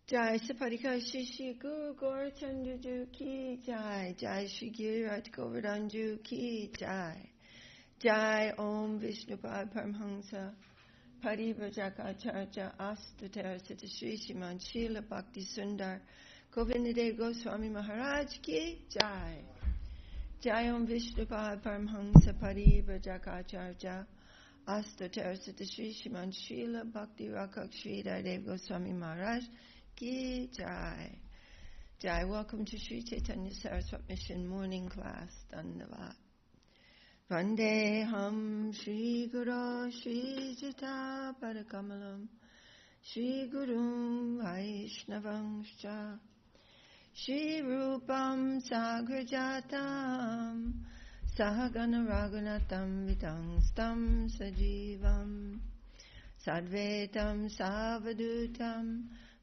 Jai Sapadika Shishi Guru Gaurachandraju Ki Jai. Jai Shri Giriraj Govardhanju Ki Jai. Jai Om Vishnupad Paramhansa Parivrajakaacharya Astatara Sita Shri Śrīman Srila Bhakti Sundar Govindadev Goswami Maharaj Ki Jai. Jai Om Vishnupad Paramhansa Parivrajakaacharya Astatara Sita Shri Śrīman Srila Bhakti Rakak Shri Dev Goswami Maharaj Ki Jai. Jai. Welcome to Śrī Chaitanya Saraswat Mission Morning Class. Dhanyavad. Vandeham Shri Guru Shri Jita Padakamalam Shri Gurum Vaishnavangscha Shri Rupam Sagrajatam Sahagana Raghunatam Vitangstam Sajivam Sadvetam Savadutam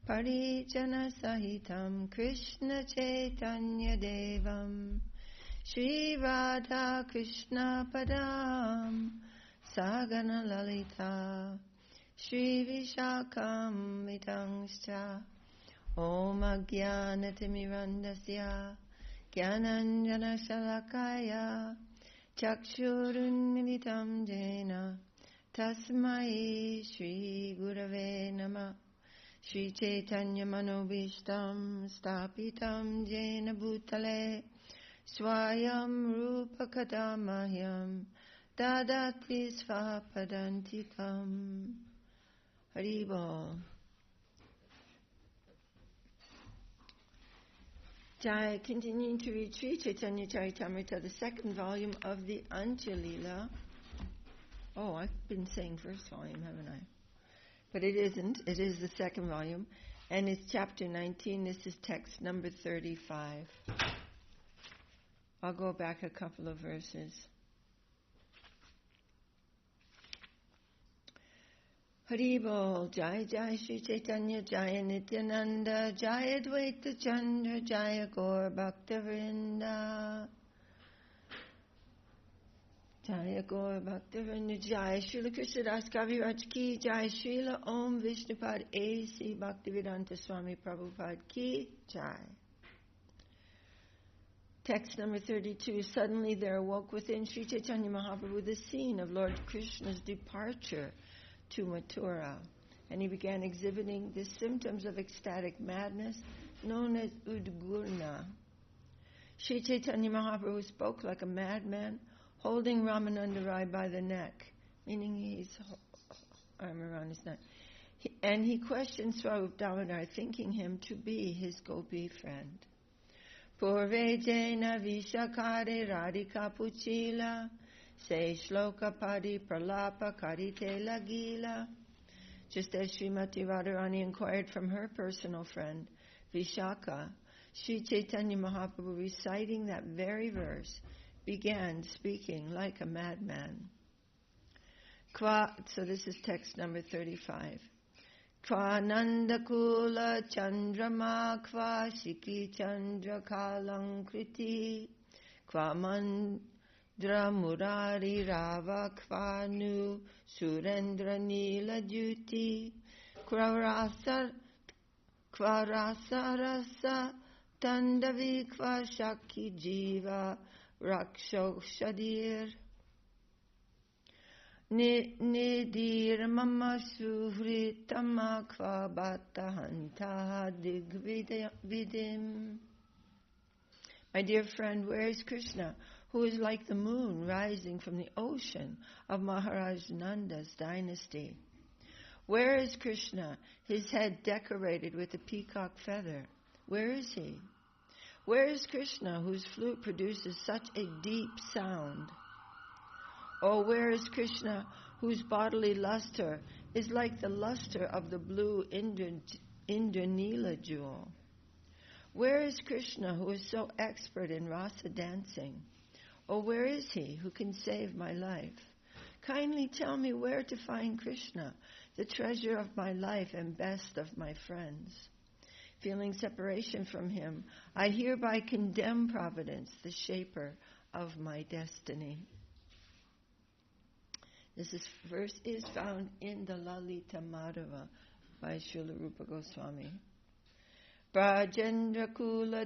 Parijana Sahitam Krishna Chaitanya Devam Shri Radha Krishna Padam Sagana Lalita Shri Vishakam Vitangscha Om Ajnanatirmirandasya Jnananjana Shalakaya Chakshurun Militam Jena Tasmai Shri Gurave Namah Shri Chaitanya Manobishtam Stapitam Jena Bhutale Swayam Rupa Kadamahyam Dadati Svapadantikam. Haribol. Jai. Continuing to read Śrī Chaitanya Charitamrita, the second volume of the Anjalila. Oh, I've been saying first volume, haven't I? But it isn't. It is the second volume. And it's chapter 19. This is text number 35. I'll go back a couple of verses. Haribol. Jai Jai Shri Chaitanya Jaya Nityananda Jaya Dvaita Chandra Jaya Gaur Bhakta Vṛnda Jaya Gaur Bhakta Vṛnda Jaya Srila Krishna Das Kaviraj Ki Jai Srila Om Vishnupad A.C. Bhaktivedanta Swami Prabhupada Ki Jai. Text number 32. Suddenly there awoke within Śrī Chaitanya Mahāprabhu the scene of Lord Krishna's departure to Mathura, and he began exhibiting the symptoms of ecstatic madness known as Udgūrṇa. Śrī Chaitanya Mahāprabhu spoke like a madman, holding Ramananda Rai by the neck, meaning his arm around his neck, and he questioned Vṛndāvana, thinking him to be his gopi friend. Purve jena vishakare radhika puchila se shloka padi pralapa karite lagila. Just as Srimati Radharani inquired from her personal friend Vishaka, Śrī Chaitanya Mahāprabhu, reciting that very verse, began speaking like a madman. So this is text number 35. Kva nandakula chandrama kva shiki chandra kalankriti kva mandra murari rava kva nu surendra nila juti kva rasa rasa tandavi kva shaki jiva rakshoshadir Nidir mama suhritama kva bhattahanta digvidim. My dear friend, where is Krishna, who is like the moon rising from the ocean of Maharaj Nanda's dynasty? Where is Krishna, his head decorated with a peacock feather? Where is he? Where is Krishna, whose flute produces such a deep sound? Oh, where is Krishna, whose bodily luster is like the luster of the blue Indranila jewel? Where is Krishna, who is so expert in rasa dancing? Oh, where is he who can save my life? Kindly tell me where to find Krishna, the treasure of my life and best of my friends. Feeling separation from him, I hereby condemn Providence, the shaper of my destiny. This verse is found in the Lalita Madhava by Srila Rupa Goswami. Brajendra Kula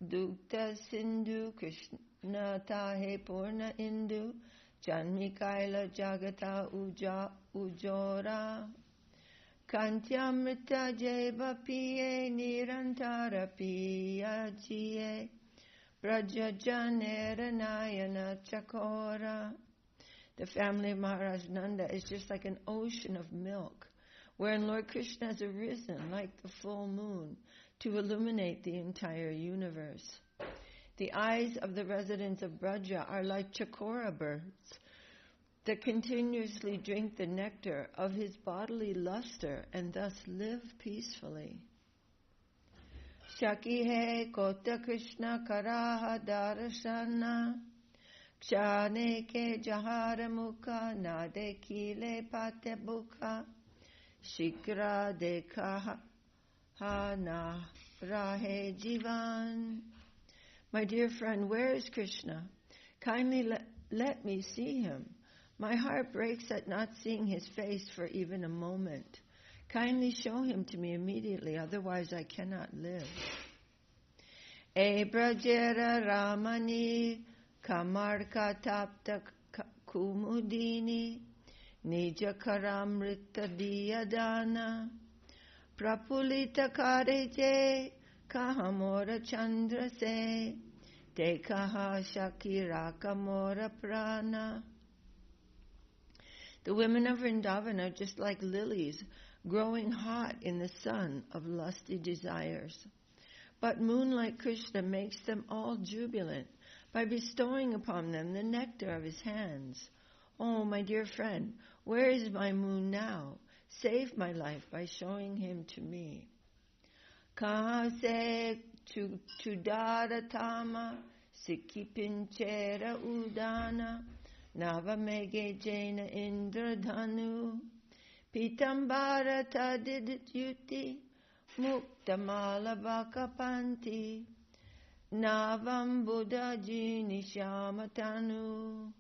Dukta Sindhu Krishna Tahe Purna Indu Janmi Kaila Jagata Ujora Kantyamrita Jeva Piye Nirantara Piya Jiye Braja Janera Nayana Chakora. The family of Maharaj Nanda is just like an ocean of milk, wherein Lord Krishna has arisen like the full moon to illuminate the entire universe. The eyes of the residents of Braja are like chakora birds that continuously drink the nectar of his bodily luster and thus live peacefully. Shaki he kota Krishna karaha darashana Kshane ke jahara mukha nade kile pate bukha Shikra dekha ha na rahe jivan. My dear friend, where is Krishna? Kindly let me see him. My heart breaks at not seeing his face for even a moment. Kindly show him to me immediately, otherwise I cannot live. E brajera ramani kamarka tapta kumudini Nija karamrita diyadana Prapulita kareje kahamora chandra se Dekaha shakiraka mora prana. The women of Vṛndāvana are just like lilies growing hot in the sun of lusty desires. But moon like Krishna makes them all jubilant by bestowing upon them the nectar of his hands. Oh, my dear friend, where is my moon now? Save my life by showing him to me. Kahase chudara tama sikipinchera udana navamege jena indradhanu pitambara tadidyuti muktamala bakapanti navam buddha jini shamatanu.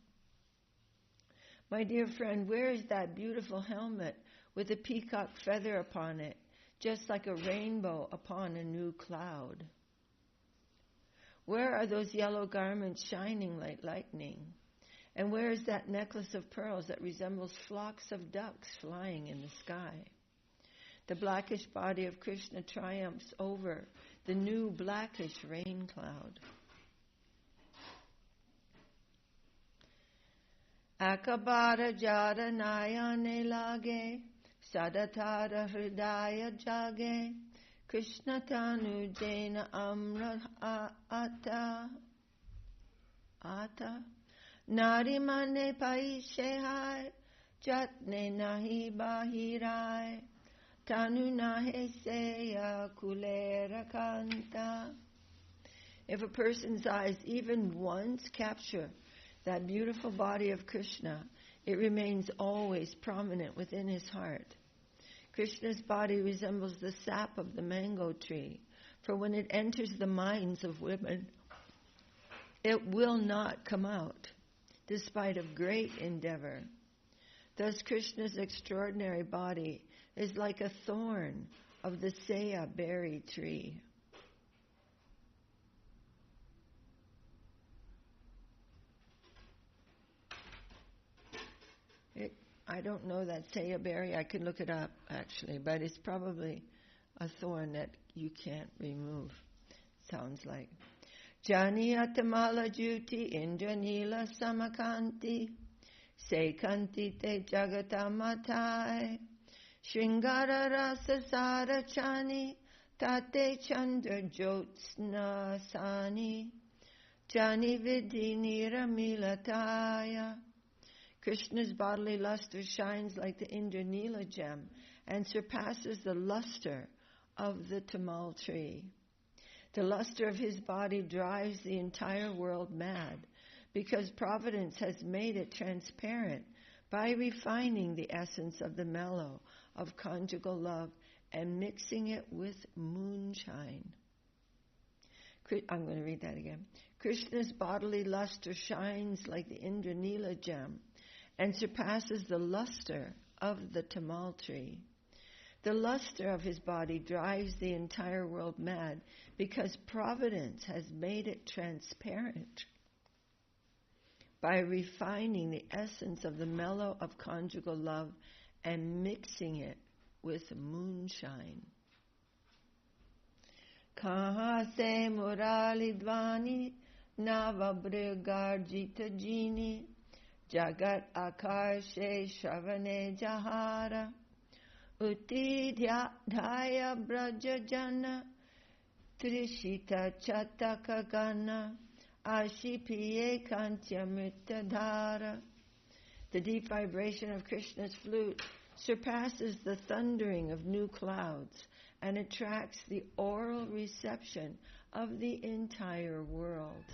My dear friend, where is that beautiful helmet with a peacock feather upon it, just like a rainbow upon a new cloud? Where are those yellow garments shining like lightning? And where is that necklace of pearls that resembles flocks of ducks flying in the sky? The blackish body of Krishna triumphs over the new blackish rain cloud. Akabara jara nayane lage, sadatara hridaya jage, Krishna tanu jena amra ata. Nari mane paishe hai, jatne nahi bahirai, tanu nahe seya kulera kanta. If a person's eyes even once capture that beautiful body of Krishna, it remains always prominent within his heart. Krishna's body resembles the sap of the mango tree, for when it enters the minds of women, it will not come out, despite of great endeavor. Thus Krishna's extraordinary body is like a thorn of the seya berry tree. I don't know that seya berry. I could look it up, actually, but it's probably a thorn that you can't remove. Sounds like. Jani atamala juti indranila samakanti sekanti te jagatamatai shringara rasa sarachani tate chandra jyotsna sani jani vidhi niramilataya. Krishna's bodily luster shines like the Indranila gem and surpasses the luster of the tamal tree. The luster of his body drives the entire world mad because Providence has made it transparent by refining the essence of the mellow of conjugal love and mixing it with moonshine. I'm going to read that again. Krishna's bodily luster shines like the Indranila gem and surpasses the luster of the tamal tree. The luster of his body drives the entire world mad because providence has made it transparent by refining the essence of the mellow of conjugal love and mixing it with moonshine. Kaha se murali dhvani navabrigarjita jini jagat akarshe shravane jahara uti dhaya braja jana trishita chataka gana ashipiye kantyamrita dhara. The deep vibration of Krishna's flute surpasses the thundering of new clouds and attracts the oral reception of the entire world.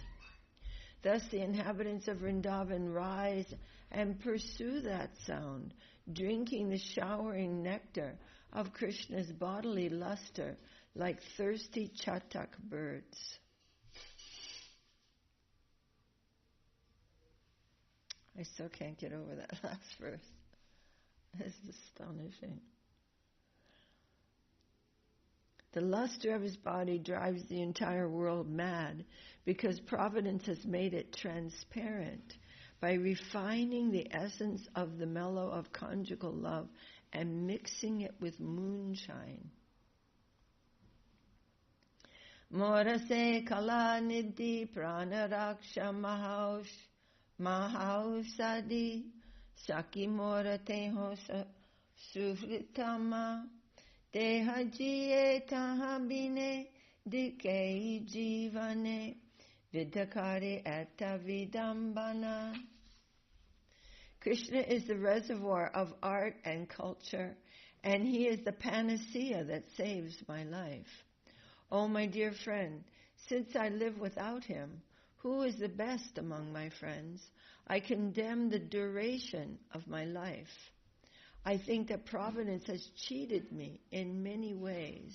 Thus the inhabitants of Vṛndāvana rise and pursue that sound, drinking the showering nectar of Krishna's bodily luster like thirsty chatak birds. I still can't get over that last verse. It's astonishing. The luster of his body drives the entire world mad because providence has made it transparent by refining the essence of the mellow of conjugal love and mixing it with moonshine. Morase kala nidhi pranaraksha mahausadi saki morate ho sufritama Deha jiye taha bine dikei jivane vidakari etta vidambana. Krishna is the reservoir of art and culture, and he is the panacea that saves my life. Oh, my dear friend, since I live without him, who is the best among my friends? I condemn the duration of my life. I think that providence has cheated me in many ways.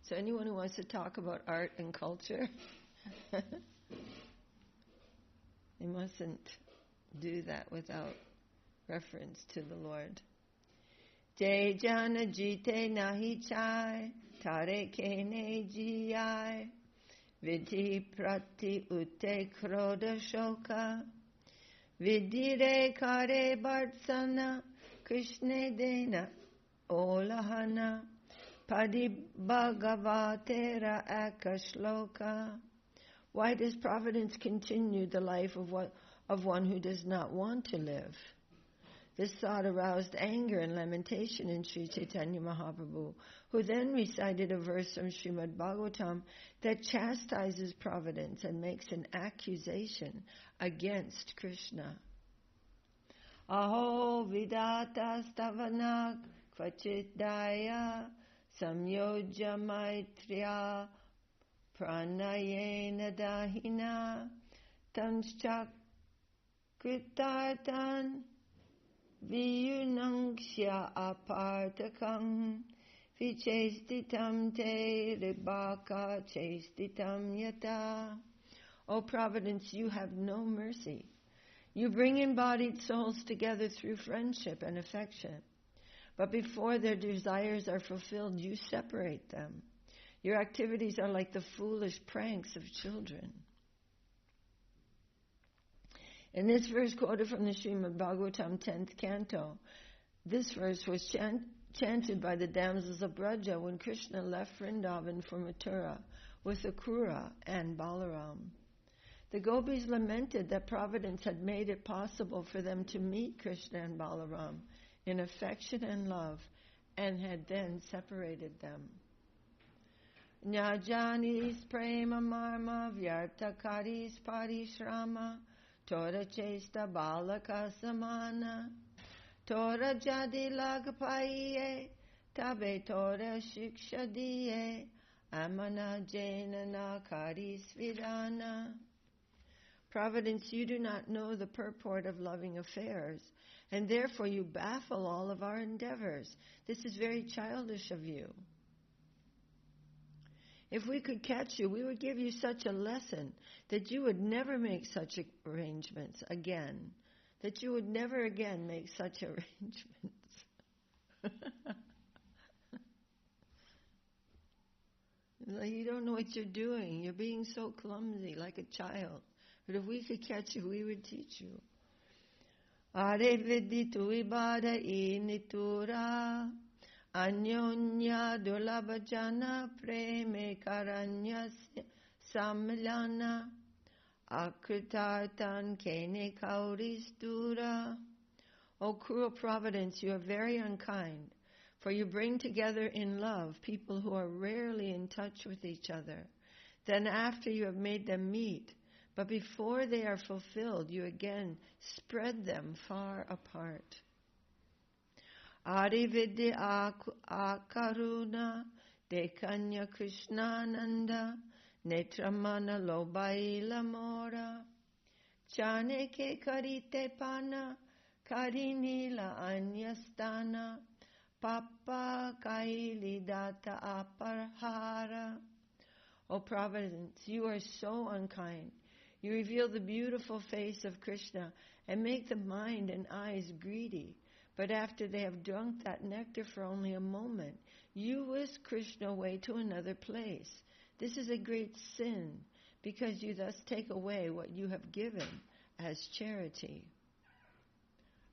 So anyone who wants to talk about art and culture, they mustn't do that without reference to the Lord. Jay jana jite nahi chai, tare kene jiyai, vidhi prati ute kroda shoka, vidire kare bartsana, krishne dena olahana, padi bhagavatera akashloka. Why does providence continue the life of one who does not want to live? This thought aroused anger and lamentation in Śrī Chaitanya Mahāprabhu, who then recited a verse from Srimad Bhagavatam that chastises providence and makes an accusation against Krishna. Aho vidata stavanak kvachidaya samyojya maitriya pranayena dahina tanschak kritartan viyunangshya apartakam vichestitam te ribaka chestitam yata. O Providence, you have no mercy. You bring embodied souls together through friendship and affection. But before their desires are fulfilled, you separate them. Your activities are like the foolish pranks of children. In this verse quoted from the Srimad Bhagavatam 10th canto, this verse was chanted by the damsels of Braja when Krishna left Vṛndāvana for Mathura with Udgūrṇa and Balaram. The gopis lamented that providence had made it possible for them to meet Krishna and Balaram in affection and love, and had then separated them. Jñānis prema marma vyartakaris parishrama tora chesta balaka samana tora jadi lagpaiye tabe tora shiksha diye amana jnana karis vidana. Providence, you do not know the purport of loving affairs, and therefore you baffle all of our endeavors. This is very childish of you. If we could catch you, we would give you such a lesson that you would never make such arrangements again. that you would never again make such arrangements. Like you don't know what you're doing. You're being so clumsy, like a child. But if we could catch you, we would teach you. Are vidhi tu ibada I nitura anyonya dulabhajana preme karanya samilana akritartan kene kauristura. O cruel providence, you are very unkind, for you bring together in love people who are rarely in touch with each other. Then after you have made them meet, but before they are fulfilled, you again spread them far apart. Arividya akaruna dekanya krishnananda netramana lobaila mora chane ke karite pana karinila anyastana papa kaili data aparhara. O Providence, you are so unkind. You reveal the beautiful face of Krishna and make the mind and eyes greedy. But after they have drunk that nectar for only a moment, you whisk Krishna away to another place. This is a great sin, because you thus take away what you have given as charity.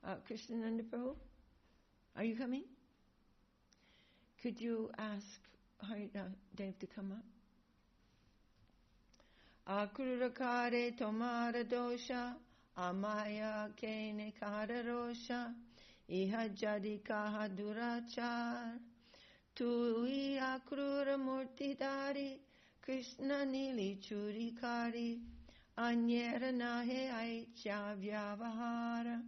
Krishnananda Prabhu, are you coming? Could you ask Dave to come up? Akrurakare tomara dosha amaya kene kadarosha iha jadi kaha durachar tui akrura murti dari Krishna nili churikari anyera nahe aicha vyavahara.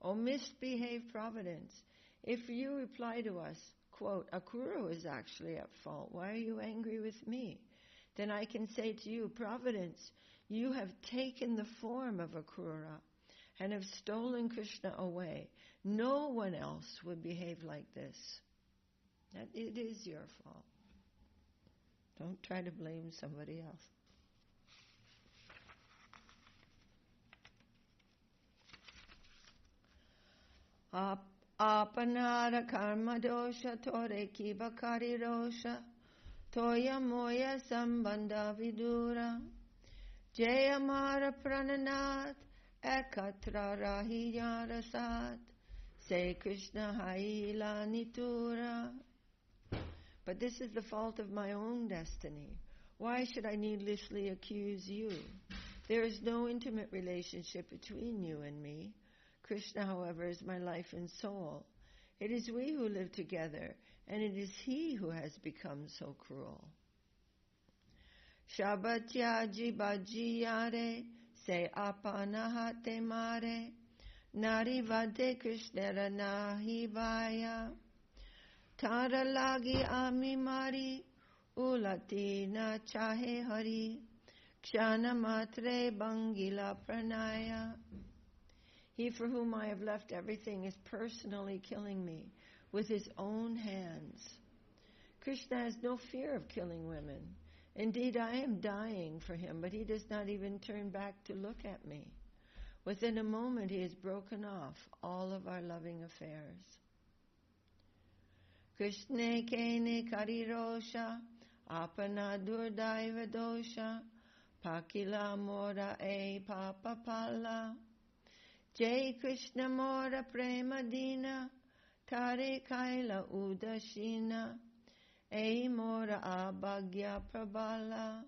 O misbehaved Providence, if you reply to us, quote, Akrura is actually at fault, why are you angry with me? Then I can say to you, Providence, you have taken the form of Akrura and have stolen Krishna away. No one else would behave like this. That it is your fault. Don't try to blame somebody else. Apanara karma dosha tore kibakari rosha toya moya sambandha vidura jaya mara prananat ekatra rahiya rasat say Krishna haila nitura. But this is the fault of my own destiny. Why should I needlessly accuse you? There is no intimate relationship between you and me. Krishna, however, is my life and soul. It is we who live together, and it is he who has become so cruel. Shabatyaji bhajiyare se apanahate mare narivade krishnera nahi vaya tara lagi ami mari ulati na chahe hari kshana matre bangila pranaya. He for whom I have left everything is personally killing me with his own hands. Krishna has no fear of killing women. Indeed, I am dying for him, but he does not even turn back to look at me. Within a moment, he has broken off all of our loving affairs. Krishna kene karirosha apana durdaiva dosha pakila mora e papapala Jai Krishna mora prema dina tare kaila udashina e mora abhagya prabala.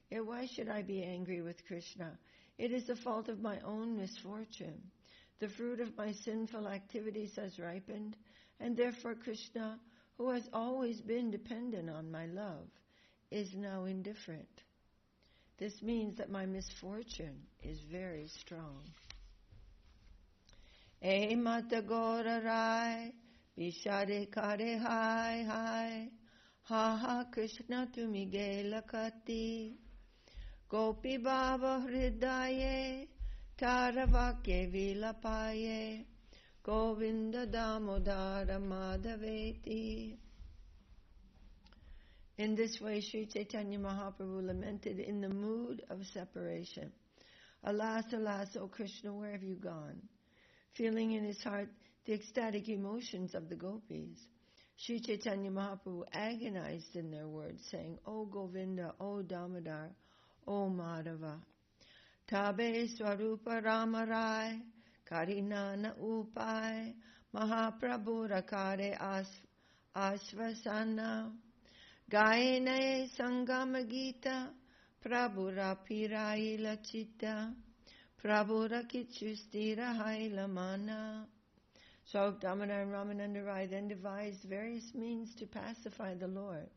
Yet why should I be angry with Krishna? It is the fault of my own misfortune. The fruit of my sinful activities has ripened, and therefore Krishna, who has always been dependent on my love, is now indifferent. This means that my misfortune is very strong. E mata gora rai, bishare kare hai hai, ha ha Krishna tumi gela kati, gopi baba hridaye, taravake vilapaye, govinda damodara madhaveti. In this way, Sri Chaitanya Mahaprabhu lamented in the mood of separation. Alas, alas, O Krishna, where have you gone? Feeling in his heart the ecstatic emotions of the gopis, Śrī Chaitanya Mahaprabhu agonized in their words, saying, O Govinda, O Damodar, O Madhava, Tabe Swarupa Ramarai, Karinana Upai, Mahaprabhu Rakare Ashvasana, Gaine Sangama Gita, Prabhura Pirai Lachita, Prabhura Kichustira Hailamana. So Damodar and Ramananda Rai then devised various means to pacify the Lord.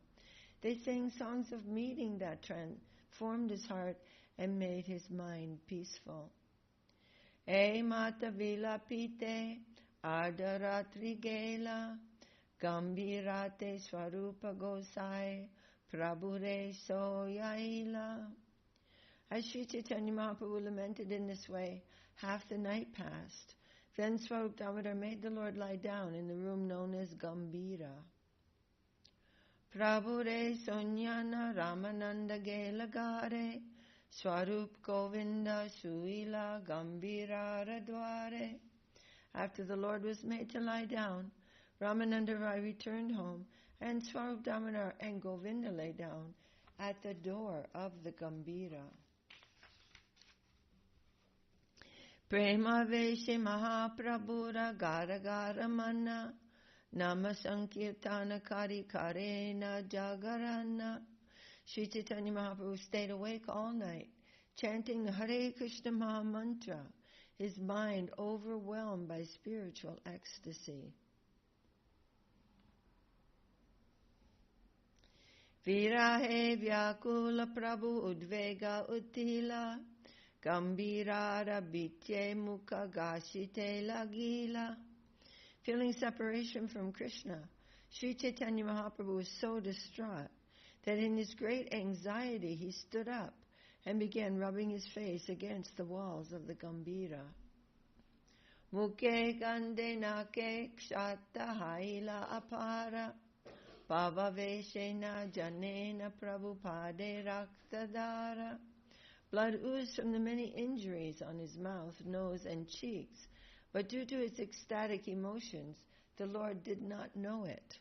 They sang songs of meeting that transformed his heart and made his mind peaceful. E Mata Vila Pite, Ardaratri Gela, Gambirate Swarupa Gosai, Prabhure Soyaila. As Śrī Chaitanya Mahaprabhu lamented in this way, half the night passed. Then Swarup Damodar made the Lord lie down in the room known as Gambira. Prabhure Sonyana Ramananda Gelagare, Swarup Govinda Suila Gambira Radware. After the Lord was made to lie down, Ramananda Rai returned home, and Swarup Damodar and Govinda lay down at the door of the Gambira. Prema Veshe Mahaprabhura Gara Gara Manna Nama Saṅkīrtana Kari Karena Jagarana. Śrī Chaitanya Mahaprabhu stayed awake all night, chanting the Hare Krishna Maha Mantra, his mind overwhelmed by spiritual ecstasy. Virahe Vyakula Prabhu Udvega Utila Gambirara Bitye Mukha Gashite Lagila. Feeling separation from Krishna, Śrī Chaitanya Mahaprabhu was so distraught that in his great anxiety he stood up and began rubbing his face against the walls of the Gambira. Mukhe Gande Nake Kshata Haila Apara Bhavaveshena Janena Prabhupade Raktadara. Blood oozed from the many injuries on his mouth, nose, and cheeks, but due to his ecstatic emotions, the Lord did not know it.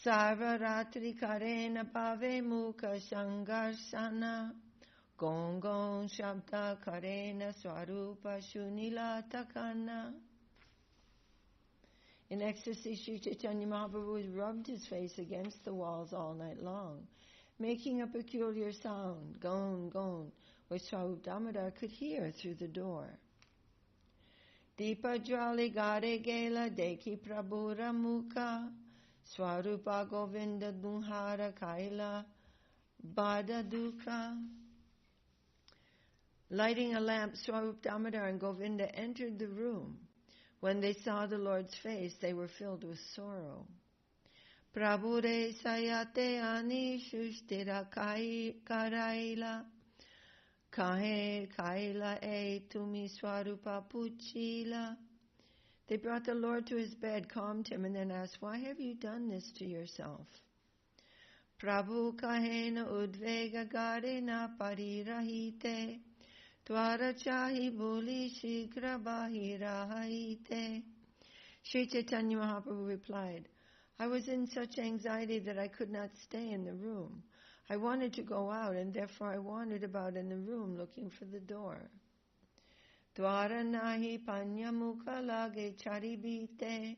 Sarva Ratri Karena Pave Mukha Shangarsana Gong Gong Shabda Karena Swarupa Shunila Takana. In ecstasy, Śrī Chaitanya Mahaprabhu rubbed his face against the walls all night long, making a peculiar sound, gon, gon, which Swarup Damodar could hear through the door. Deepa Jwali Gare Gela Deki Prabhura Mukha Swarupa Govinda Dunhara Kaila Bada Dukha. Lighting a lamp, Swarup Damodar and Govinda entered the room. When they saw the Lord's face, they were filled with sorrow. Prabhure Sayate Ani Shushtira Karaila Kahe Kaila E Tumi Swarupa Puchila. They brought the Lord to his bed, calmed him, and then asked, Why have you done this to yourself? Prabhu Kahena Udvega Garena Parirahite Twara Chahi Boli Shigra Bahirahite. Śrī Chaitanya Mahaprabhu replied, I was in such anxiety that I could not stay in the room. I wanted to go out, and therefore I wandered about in the room looking for the door. Dwara nahi panya mukha lage charibite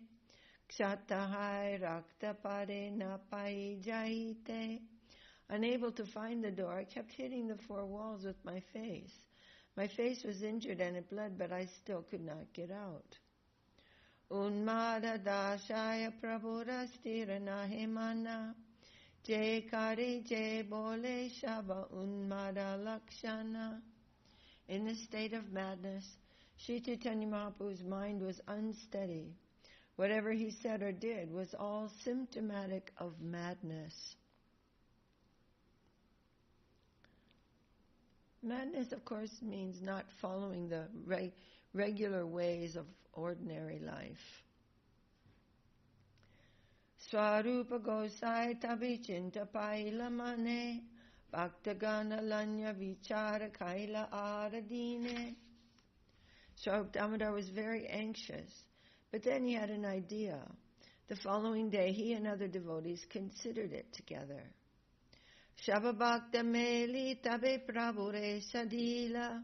kshatahai rakta pare napai jaite. Unable to find the door, I kept hitting the four walls with my face. My face was injured and it bled, but I still could not get out. Unmada dashaya prabhurastira nahimana Jay kari jay bole shaba unmada lakshana. In this state of madness, Śrī Chaitanya Mahaprabhu's mind was unsteady. Whatever he said or did was all symptomatic of madness. Madness, of course, means not following the regular ways of ordinary life. Swarupa Gosai Tabi Chinta Paila Mane Bhaktagana Lanya Vichara Kaila Aradine. So Damodar was very anxious, but then he had an idea. The following day, he and other devotees considered it together. Shababhakta Meli Tabe Prabhure Sadila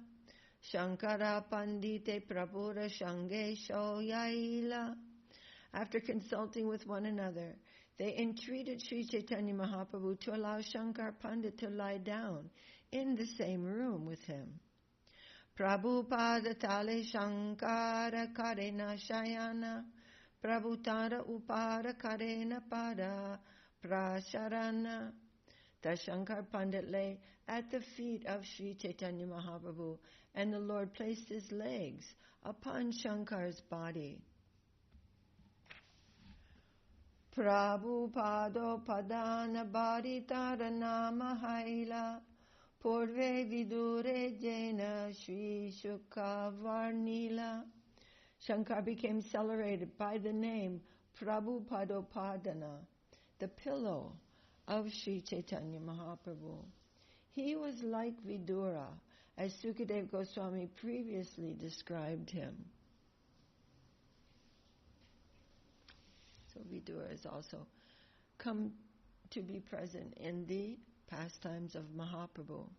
Shankara Pandite Prabhura Shangesho Yaila. After consulting with one another, they entreated Śrī Chaitanya Mahāprabhu to allow Shankar Pandit to lie down in the same room with him. Prabhupada Tale Shankara Karena Shayana Prabhutara Upara Karena Pada Prasharana. Thus Shankar Pandit lay at the feet of Śrī Chaitanya Mahāprabhu, and the Lord placed his legs upon Shankar's body. Prabhupada Padana Bharitara Nama Haila Purve Vidure Jena Shri Shukha Varnila. Shankar became celebrated by the name Prabhupada, the pillow of Śrī Chaitanya Mahāprabhu. He was like Vidura, as Sukadeva Goswami previously described him. So Vidura has also come to be present in the pastimes of Mahaprabhu.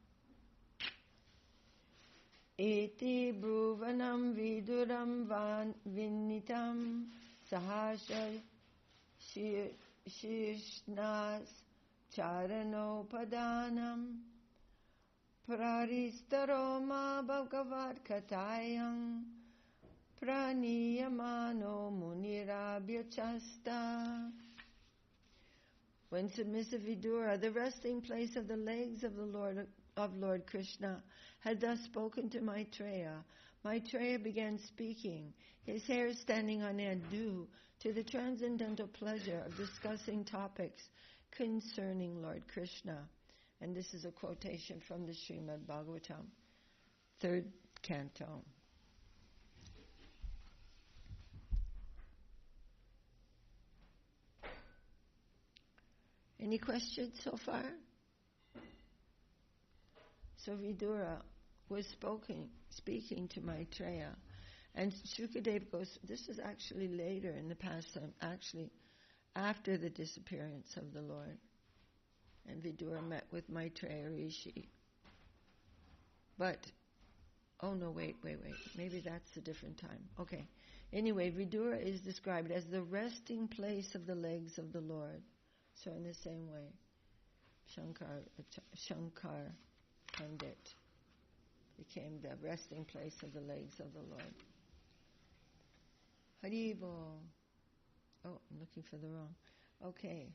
Iti Bhuvanam Viduram Vinitam Sahasha Shishnas Charanopadanam Praristaroma Bhagavat Katayam Praniyamano Munirabhyachasta. When submissive Vidura, the resting place of the legs of the Lord Krishna, had thus spoken to Maitreya, Maitreya began speaking, his hair standing on end due to the transcendental pleasure of discussing topics concerning Lord Krishna. And this is a quotation from the Srimad Bhagavatam, 3rd canto. Any questions so far? So Vidura was speaking to Maitreya, and Sukadeva goes, this is actually later in the pastime, actually after the disappearance of the Lord. And Vidura met with Maitreya Rishi. But, oh no, wait. Maybe that's a different time. Okay. Anyway, Vidura is described as the resting place of the legs of the Lord. So in the same way, Shankar Pandit became the resting place of the legs of the Lord. Haribo. Oh, I'm looking for the wrong. Okay.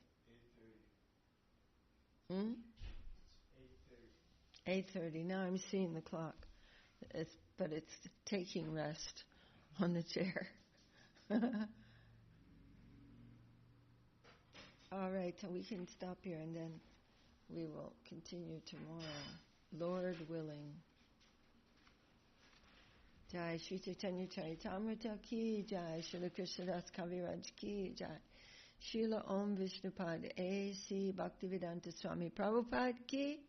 8:30. Now I'm seeing the clock. But it's taking rest on the chair. All right, so we can stop here and then we will continue tomorrow, Lord willing. Jai Śrī Chaitanya Charitamrita ki Jai, Śrīla Krishnadas Kaviraj ki Jai, Śrīla Om Vishnupad A.C. Bhaktivedanta Swami Prabhupada ki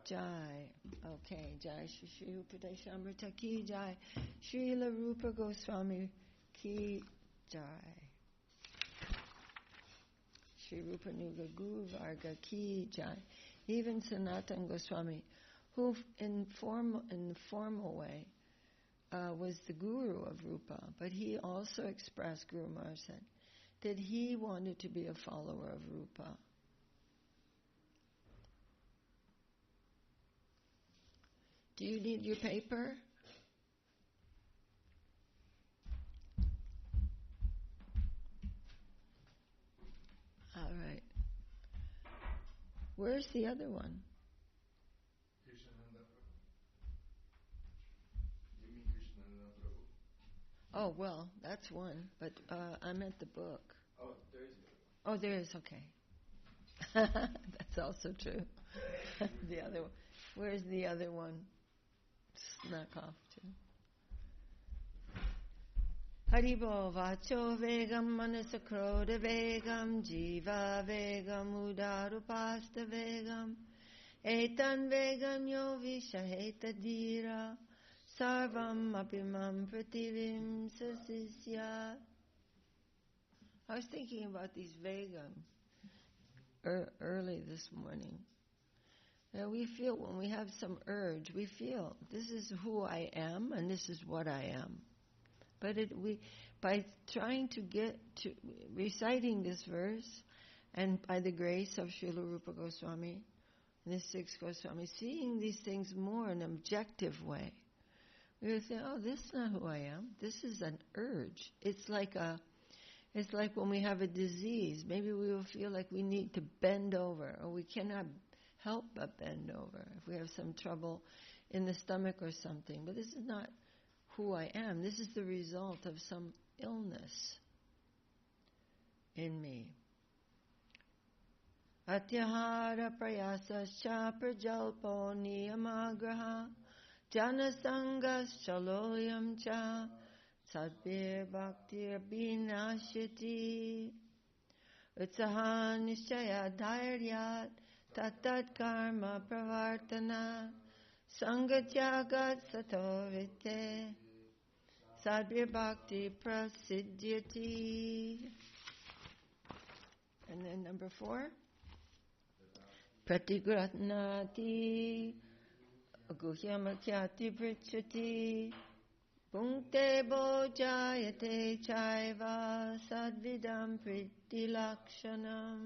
Jai. Okay, Jai Śrī Śrī Upadeśāmṛta ki Jai, Śrīla Rupa Goswami ki Jai. Shri Rupa Nuga Guru Varga Ki Jai. Even Sanatana Goswami, who in the formal way was the guru of Rupa, but he also expressed, Guru Maharaj said, that he wanted to be a follower of Rupa. Do you need your paper? All right. Where's the other one? Oh, well, that's one, but I meant the book. Oh, there is. Oh, there is, okay. That's also true. The other one. Where's the other one? Snuck off too. Haribo vacho vegam manasakroda vegam jiva vegam udarupasta vegam Etan vegam yo vishaheta dhira sarvam apimam prativim sasisya. I was thinking about these vegam early this morning. We feel when we have some urge, we feel this is who I am and this is what I am. But by trying to get to reciting this verse, and by the grace of Srila Rupa Goswami, and the six Goswami, seeing these things more in an objective way, we would say, oh, this is not who I am. This is an urge. It's like when we have a disease. Maybe we will feel like we need to bend over, or we cannot help but bend over if we have some trouble in the stomach or something. But this is not who I am. This is the result of some illness in me. Atyahara prayasascha prajalpo niyamagraha janasangas chaloyam cha sadbir bhaktir binashiti utsaha nishchaya dhairyat tatat karma pravartana sangatyagat sato vite sadbir bhakti prasiddhyati. And then number 4. Pratigratnati guhyamakyati pritchati punkte bojayate chaiva sadvidam pritilakshanam.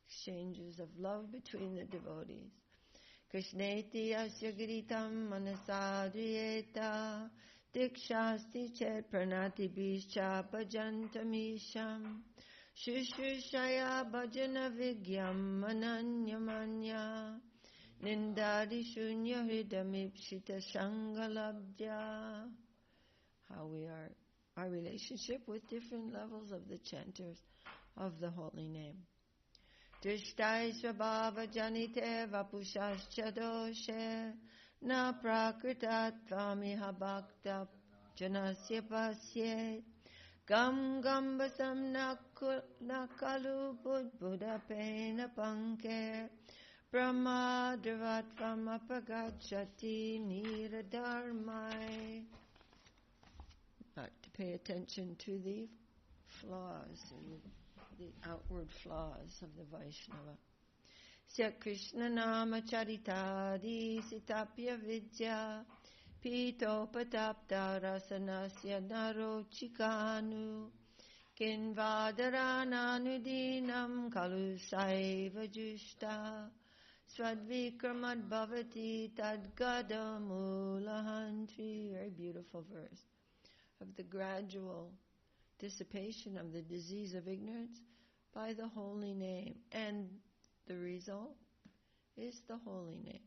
Exchanges of love between the devotees. Krishneti asya giritam manasadriyeta dikshasti chet pranati bischa bhajantamisham Shushushaya bhajana vigyam mananyamanya nindadi shunya hridamipshita shangalabdya. How we are, our relationship with different levels of the chanters of the holy name. Drishtai svabhava janite vapushascha doshe na prakritat tvamiha bhakta janasya pasyet Gam gambasam nakalu buddhapena panke brahmadravatvam apagachati niradharmai. Not to pay attention to the flaws, the outward flaws of the Vaishnava. Sya Krishna nama charitadi sitapya vidya Pito patapta rasanasya narochikanu kinvadarananudinam kalu saiva jushta swadvikramad bhavati tadgadamulahantri. Very beautiful verse of the gradual dissipation of the disease of ignorance by the holy name. And the result is the holy name.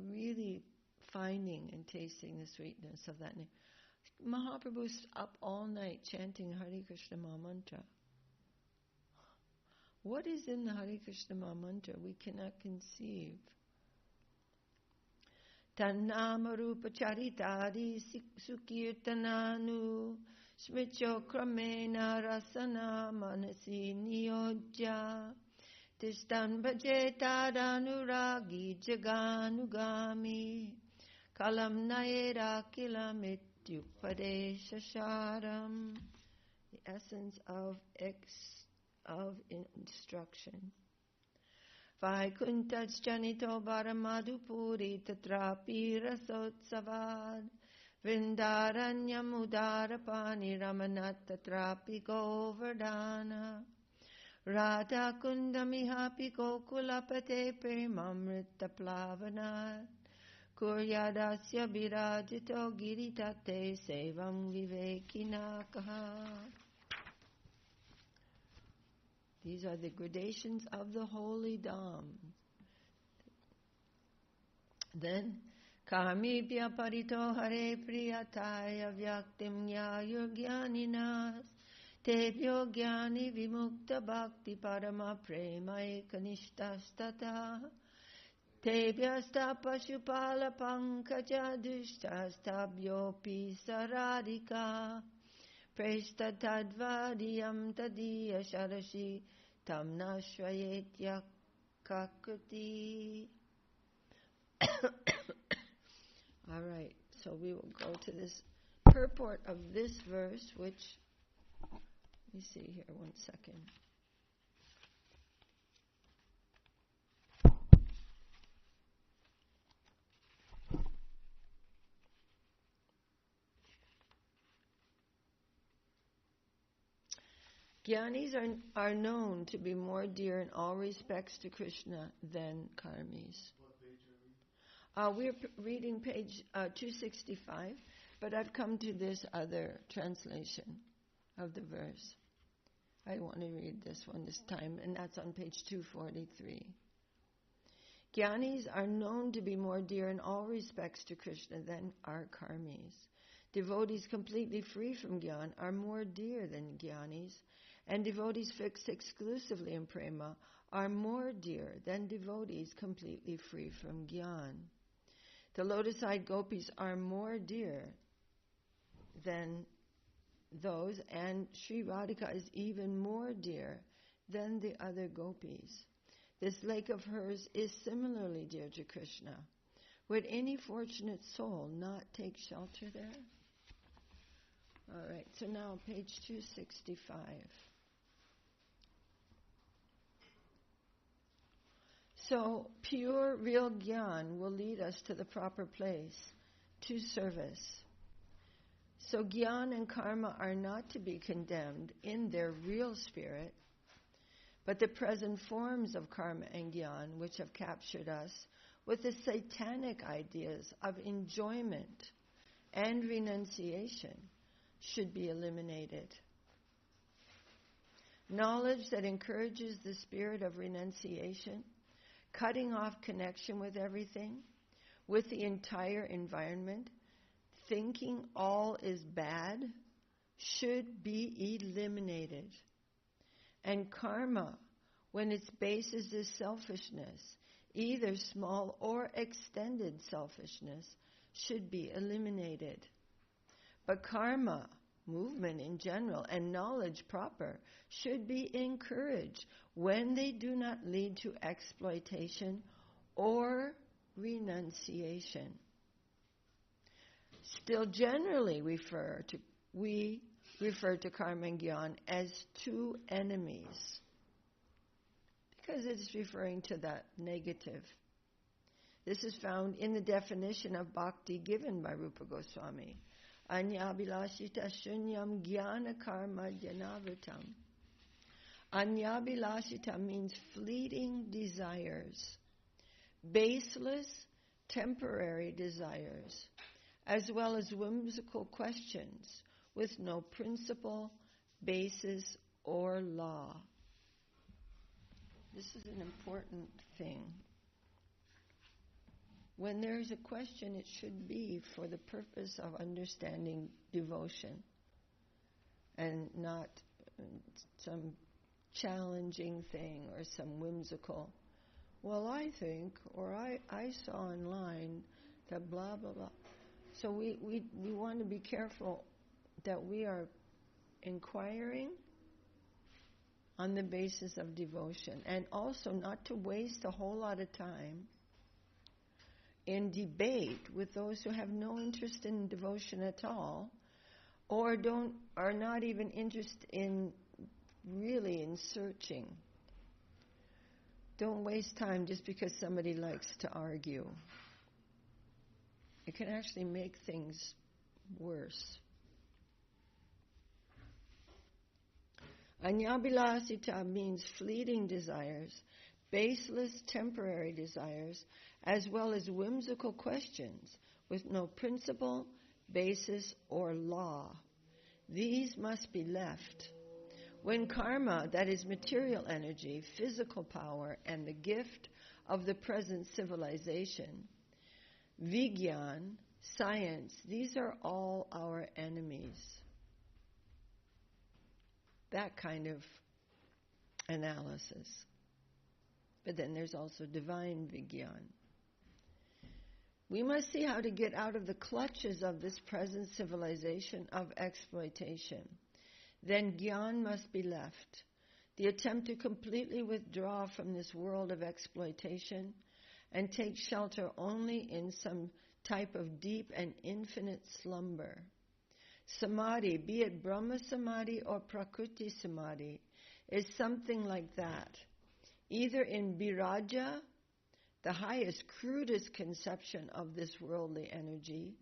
Really finding and tasting the sweetness of that name. Mahaprabhu's up all night chanting Hare Krishna Mahamantra. What is in the Hare Krishna Mahamantra we cannot conceive. Tannama rupa charitadi sukirtananu smricho kramena rasana manasi niyojya tishtan bhajetadhanuragi jaganugami Kalam nayera kilam ityupadeshasaram. The essence of instruction. Vaikuntas janito baramadupuri tatrapi rasotsavad Vṛndāranyam udarapani ramanat tatrapi Govardhana Radha kundamihapi gokulapate premamrita plavanat Kuryadasya birajito giritate sevam vivekinakaha. These are the gradations of the holy Dham. Then, Karmi parito hare priyataya vyaktim yayurgyaninas tebhyo gyani vimukta bhakti parama prema ekanishtashtata Tebhyasta pashupala pankaja dushtastabhyopi saradika Preshta tadvadiyam tadiya sharashi tam nashvayetya kakuti. All right, so we will go to this purport of this verse, which, let me see here, 1 second. Jñānis are known to be more dear in all respects to Krishna than karmis. What page are we? We're reading page 265, but I've come to this other translation of the verse. I want to read this one this time, and that's on page 243. Jñānis are known to be more dear in all respects to Krishna than are karmis. Devotees completely free from jnana are more dear than jñānis, and devotees fixed exclusively in prema are more dear than devotees completely free from jnana. The lotus-eyed gopis are more dear than those, and Sri Radhika is even more dear than the other gopis. This lake of hers is similarly dear to Krishna. Would any fortunate soul not take shelter there? All right, so now page 265. So, pure, real jnana will lead us to the proper place, to service. So, jnana and karma are not to be condemned in their real spirit, but the present forms of karma and jnana, which have captured us with the satanic ideas of enjoyment and renunciation, should be eliminated. Knowledge that encourages the spirit of renunciation, cutting off connection with everything, with the entire environment, thinking all is bad, should be eliminated. And karma, when its basis is selfishness, either small or extended selfishness, should be eliminated. But karma, movement in general, and knowledge proper should be encouraged when they do not lead to exploitation or renunciation. Still, generally we refer to karma and jnana as two enemies, because it's referring to that negative. This is found in the definition of bhakti given by Rupa Goswami. Anyabhilashita shunyam jnana karma jnanavritam. Anyabhilashita means fleeting desires, baseless, temporary desires, as well as whimsical questions with no principle, basis, or law. This is an important thing. When there is a question, it should be for the purpose of understanding devotion and not some challenging thing or some whimsical, well, I think, or I saw online that blah, blah, blah. So we want to be careful that we are inquiring on the basis of devotion, and also not to waste a whole lot of time in debate with those who have no interest in devotion at all, or are not even interested in really in searching. Don't waste time just because somebody likes to argue. It can actually make things worse. Anyabhilasita means fleeting desires, baseless temporary desires, as well as whimsical questions with no principle, basis, or law. These must be left. When karma, that is material energy, physical power, and the gift of the present civilization, vigyan, science, these are all our enemies. That kind of analysis. But then there's also divine vigyan. We must see how to get out of the clutches of this present civilization of exploitation. Then jnana must be left. The attempt to completely withdraw from this world of exploitation and take shelter only in some type of deep and infinite slumber. Samadhi, be it Brahma Samadhi or Prakriti Samadhi, is something like that. Either in Viraja, the highest, crudest conception of this worldly energy,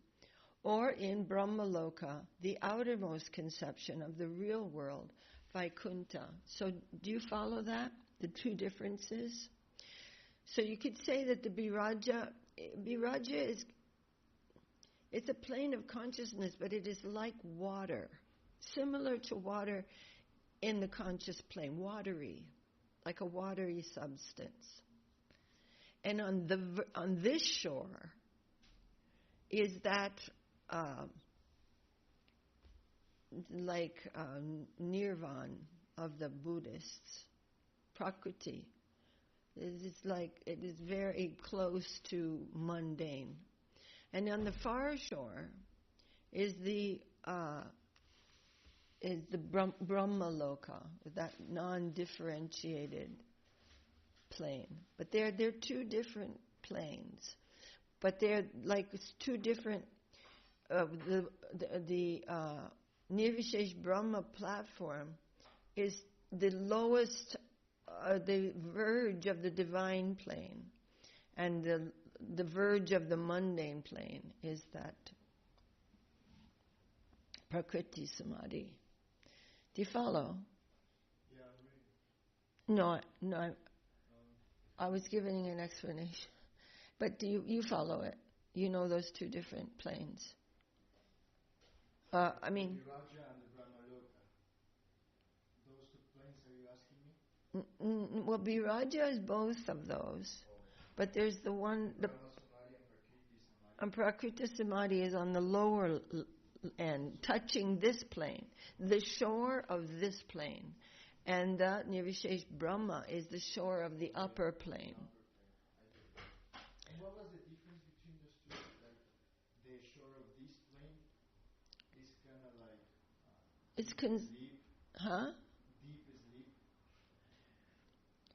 or in Brahmaloka, the outermost conception of the real world, Vaikuntha. So do you follow that? The two differences? So you could say that the Viraja is, it's a plane of consciousness, but it is like water, similar to water in the conscious plane, watery, like a watery substance. And on this shore is that like nirvana of the Buddhists, Prakriti. It is very close to mundane. And on the far shore is the Brahmaloka, that non-differentiated plane. But they're two different planes. But they're like two different. The Nirvishesh Brahma platform is the lowest, the verge of the divine plane, and the verge of the mundane plane is that Prakriti Samadhi. Do you follow? Yeah, no. I was giving an explanation, but do you follow it? You know those two different planes. I mean. Viraja and the Brahmaloka. Those two planes, are you asking me? Well, Viraja is both of those, but there's the one. And Prakriti Samadhi is on the lower end, touching this plane, the shore of this plane. And Nirvishesh Brahma is the shore of the upper plane. And what was the difference between those two? Like the shore of this plane is kind of like deep. Huh? Deep is deep.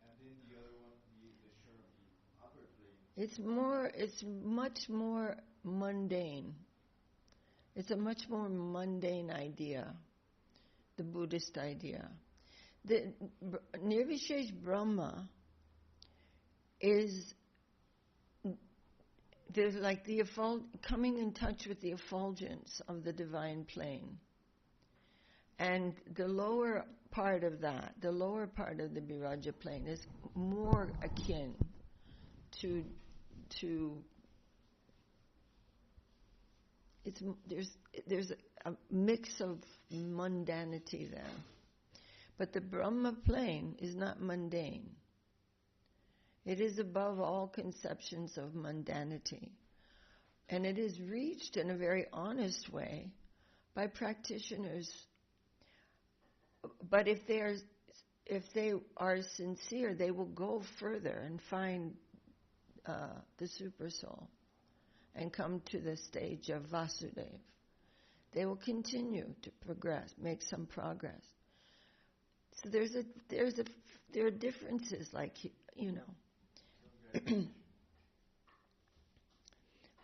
And then the other one, the shore of the upper plane. It's much more mundane. It's a much more mundane idea, the Buddhist idea. The Nirvishesh Brahma is there's like the coming in touch with the effulgence of the divine plane. And the lower part of that, the lower part of the Viraja plane is more akin to there's a mix of mundanity there. But the Brahma plane is not mundane. It is above all conceptions of mundanity. And it is reached in a very honest way by practitioners. But if they are sincere, they will go further and find the super soul and come to the stage of Vasudeva. They will continue to progress, make some progress. So there are differences, like, you know.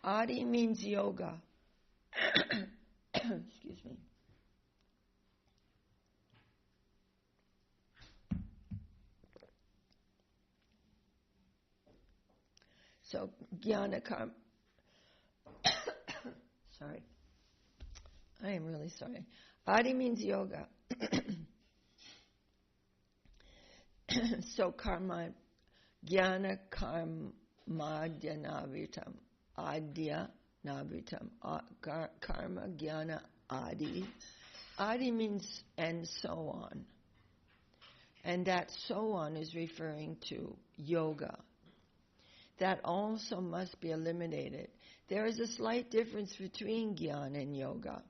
Adi means yoga. Excuse me. So jnana karma. Sorry. I am really sorry. Adi means yoga. So karma, jnana karma adya navitam, karma jnana adi. Adi means and so on. And that so on is referring to yoga. That also must be eliminated. There is a slight difference between jnana and yoga.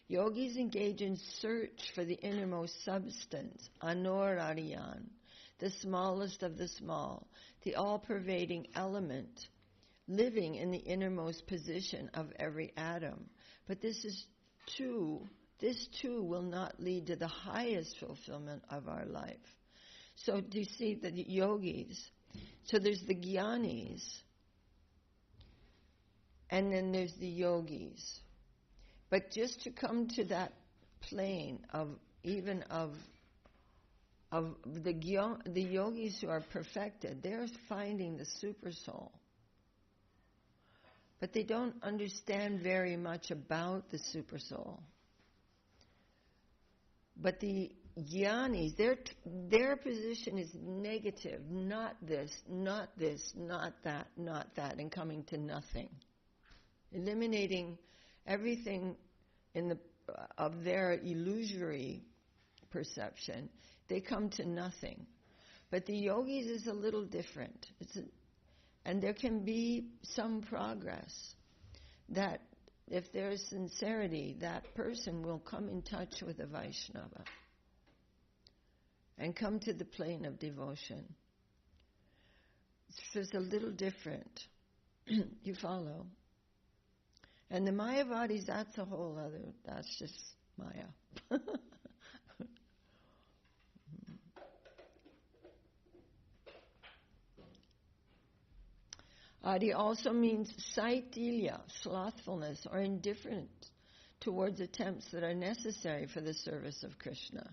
Yogis engage in search for the innermost substance, anorariyan, the smallest of the small, the all-pervading element, living in the innermost position of every atom. But this too will not lead to the highest fulfillment of our life. So do you see the yogis? So there's the jñānis, and then there's the yogis. But just to come to that plane of the yogis who are perfected, they're finding the super soul. But they don't understand very much about the super soul. But the jñānis, their position is negative, not this, not that, and coming to nothing. Eliminating everything of their illusory perception, they come to nothing. But the yogis is a little different. And there can be some progress that if there is sincerity, that person will come in touch with a Vaishnava and come to the plane of devotion. So it's a little different. You follow? And the Mayavadis, that's a whole other, that's just Maya. Adi also means saitya, slothfulness, or indifference towards attempts that are necessary for the service of Krishna.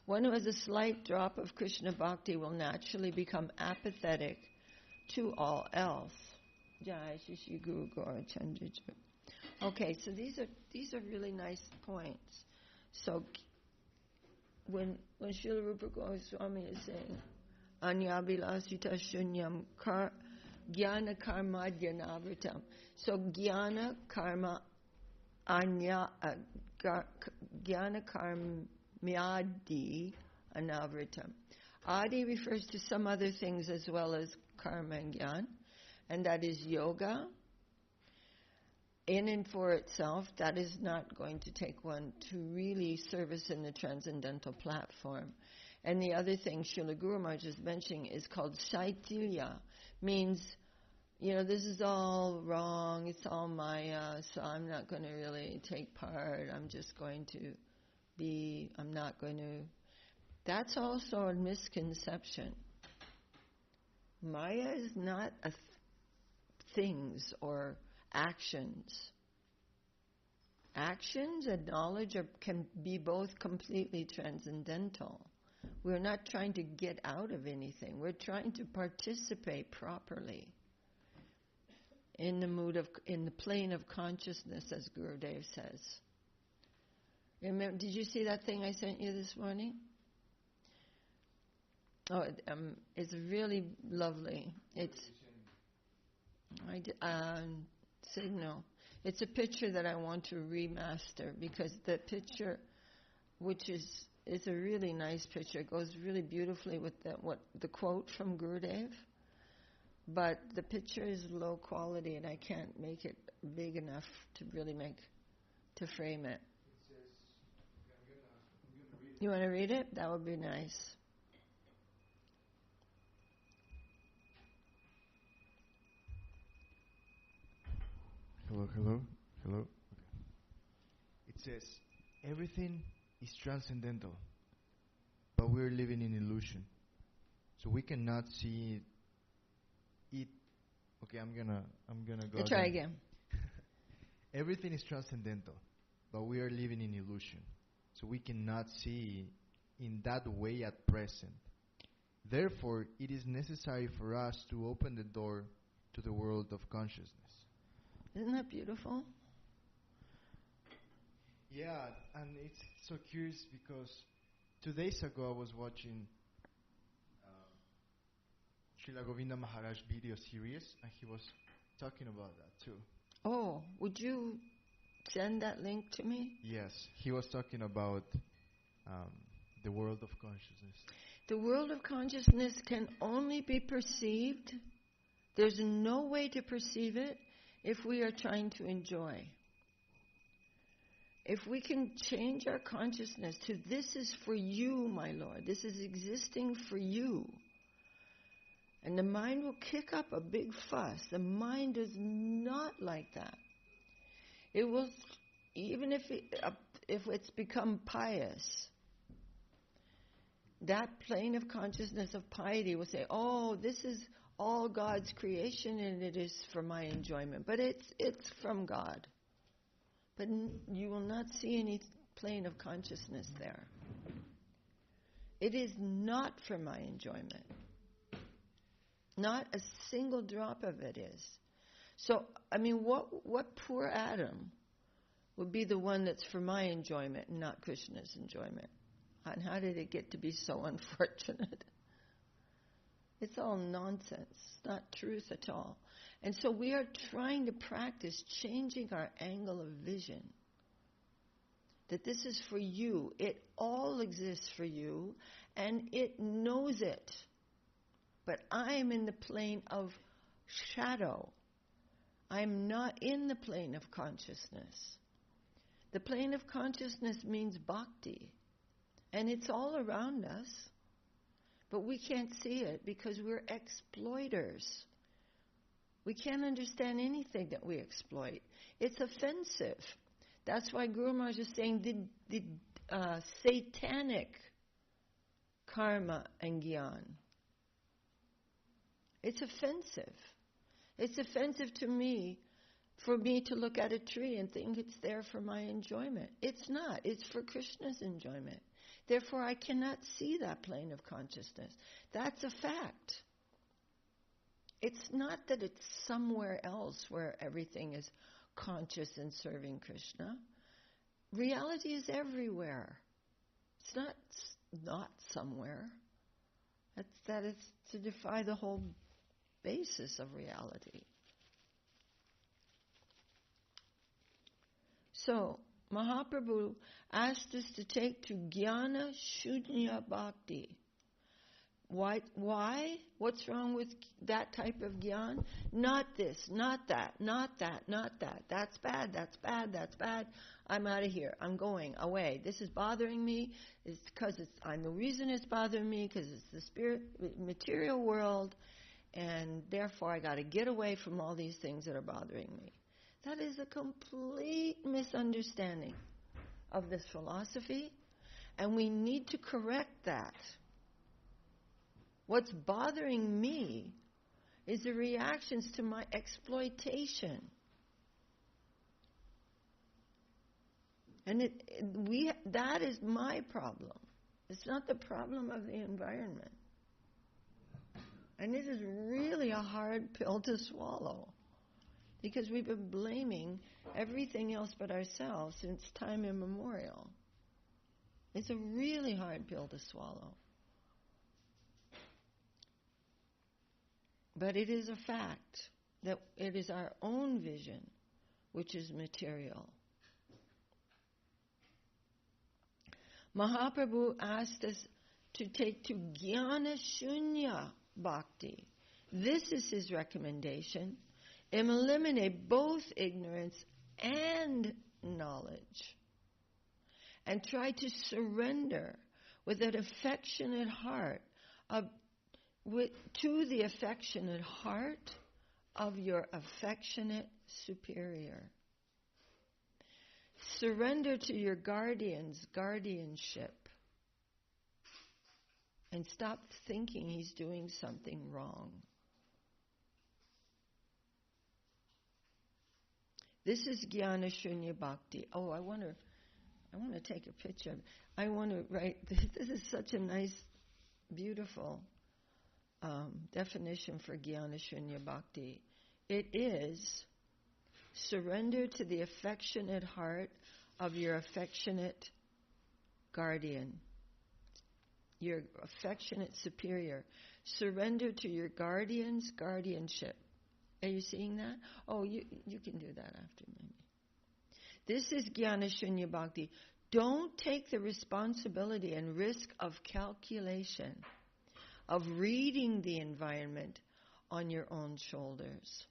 One who has a slight drop of Krishna bhakti will naturally become apathetic to all else. Jai Shri Shri Guru Gaurachandra. Okay, so these are really nice points. So when Srila Rupa Goswami is saying Anyabhilasita Shunyam Jnana Karmadhyanavrtam. So Jnana Karma Jnana Karmyadi Anavritam. Adi refers to some other things as well as karma and jnana, and that is yoga. In and for itself, that is not going to take one to really service in the transcendental platform. And the other thing Srila Guru Maharaj is mentioning is called Shaitilya, means, this is all wrong, it's all Maya, so I'm not going to really take part, I'm just going to That's also a misconception. Maya is not things or actions. Actions and knowledge can be both completely transcendental. We're not trying to get out of anything. We're trying to participate properly in the plane of consciousness, as Gurudev says. Remember, did you see that thing I sent you this morning? Oh, it's really lovely. It's Signal. It's a picture that I want to remaster because the picture, which is a really nice picture, it goes really beautifully with the quote from Gurudev. But the picture is low quality, and I can't make it big enough to really to frame it. It says, I'm gonna read it. You want to read it? That would be nice. Hello. Okay. It says, everything is transcendental, but we're living in illusion. So we cannot see it. Okay, I'm gonna go. Try again. Everything is transcendental, but we are living in illusion. So we cannot see in that way at present. Therefore, it is necessary for us to open the door to the world of consciousness. Isn't that beautiful? Yeah, and it's so curious because 2 days ago I was watching Srila Govinda Maharaj video series, and he was talking about that too. Oh, would you send that link to me? Yes, he was talking about the world of consciousness. The world of consciousness can only be perceived. There's no way to perceive it if we are trying to enjoy. If we can change our consciousness to this is for you, my Lord, this is existing for you, and the mind will kick up a big fuss. The mind is not like that. It will, even if it's become pious, that plane of consciousness of piety will say, oh, this is all God's creation and it is for my enjoyment. But it's from God. But you will not see any plane of consciousness there. It is not for my enjoyment. Not a single drop of it is. So, I mean, what poor Adam would be the one that's for my enjoyment and not Krishna's enjoyment? And how did it get to be so unfortunate? It's all nonsense. It's not truth at all. And so we are trying to practice changing our angle of vision. That this is for you. It all exists for you, and it knows it. But I am in the plane of shadow. I'm not in the plane of consciousness. The plane of consciousness means bhakti. And it's all around us. But we can't see it because we're exploiters. We can't understand anything that we exploit. It's offensive. That's why Guru Maharaj is saying the satanic karma and jnāna. It's offensive. It's offensive to me for me to look at a tree and think it's there for my enjoyment. It's not. It's for Krishna's enjoyment. Therefore, I cannot see that plane of consciousness. That's a fact. It's not that it's somewhere else where everything is conscious and serving Krishna. Reality is everywhere. It's not somewhere. That is to defy the whole basis of reality. So, Mahaprabhu asked us to take to jñāna-śūnya-bhakti. Why? What's wrong with that type of jnana? Not this, not that, not that, not that. That's bad, that's bad, that's bad. I'm out of here. I'm going away. This is bothering me. It's because I'm the reason it's bothering me, because it's the material world, and therefore I got to get away from all these things that are bothering me. That is a complete misunderstanding of this philosophy, and we need to correct that. What's bothering me is the reactions to my exploitation. And that is my problem. It's not the problem of the environment. And this is really a hard pill to swallow, because we've been blaming everything else but ourselves since time immemorial. It's a really hard pill to swallow. But it is a fact that it is our own vision which is material. Mahaprabhu asked us to take to jñāna-śūnya-bhakti. This is his recommendation. Eliminate both ignorance and knowledge. And try to surrender with an affectionate heart to the affectionate heart of your affectionate superior. Surrender to your guardian's guardianship. And stop thinking he's doing something wrong. This is jñāna-śūnya-bhakti. Oh, I want to take a picture. I want to write, this is such a nice, beautiful definition for jñāna-śūnya-bhakti. It is surrender to the affectionate heart of your affectionate guardian, your affectionate superior. Surrender to your guardian's guardianship. Are you seeing that? Oh, you can do that after maybe. This is jñāna-śūnya-bhakti. Don't take the responsibility and risk of calculation, of reading the environment on your own shoulders.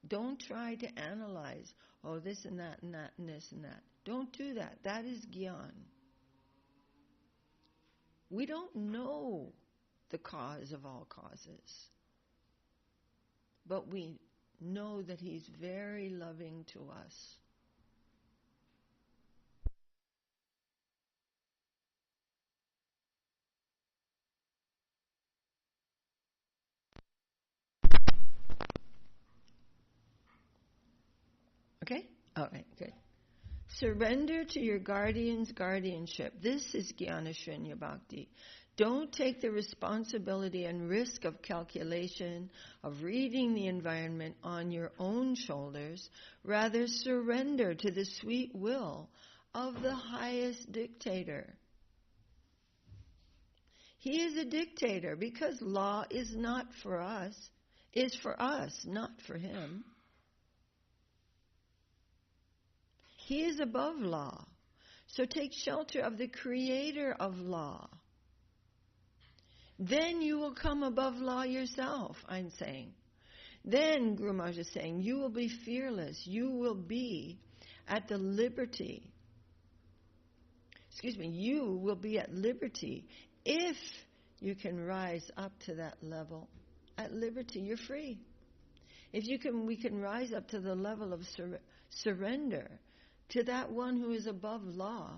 Don't try to analyze, oh, this and that and that and this and that. Don't do that. That is jnana. We don't know the cause of all causes. But we know that he's very loving to us. All right, good. Surrender to your guardian's guardianship. This is jñāna-śūnya-bhakti. Don't take the responsibility and risk of calculation, of reading the environment on your own shoulders. Rather, surrender to the sweet will of the highest dictator. He is a dictator because law is not for us, is for us, not for him. He is above law. So take shelter of the creator of law. Then you will come above law yourself, I'm saying. Then, Guru Maharaj is saying, you will be fearless. You will be at the liberty. You will be at liberty if you can rise up to that level. At liberty, you're free. If we can rise up to the level of surrender to that one who is above law,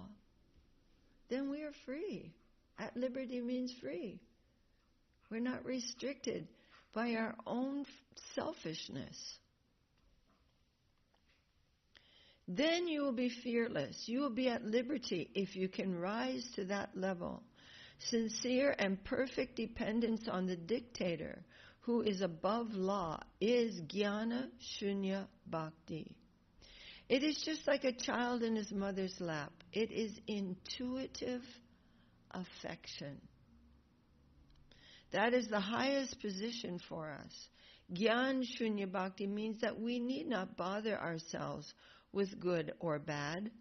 then we are free. At liberty means free. We're not restricted by our own selfishness. Then you will be fearless. You will be at liberty if you can rise to that level. Sincere and perfect dependence on the dictator who is above law is jñāna-śūnya-bhakti. It is just like a child in his mother's lap. It is intuitive affection. That is the highest position for us. Jñāna-śūnya-bhakti means that we need not bother ourselves with good or bad.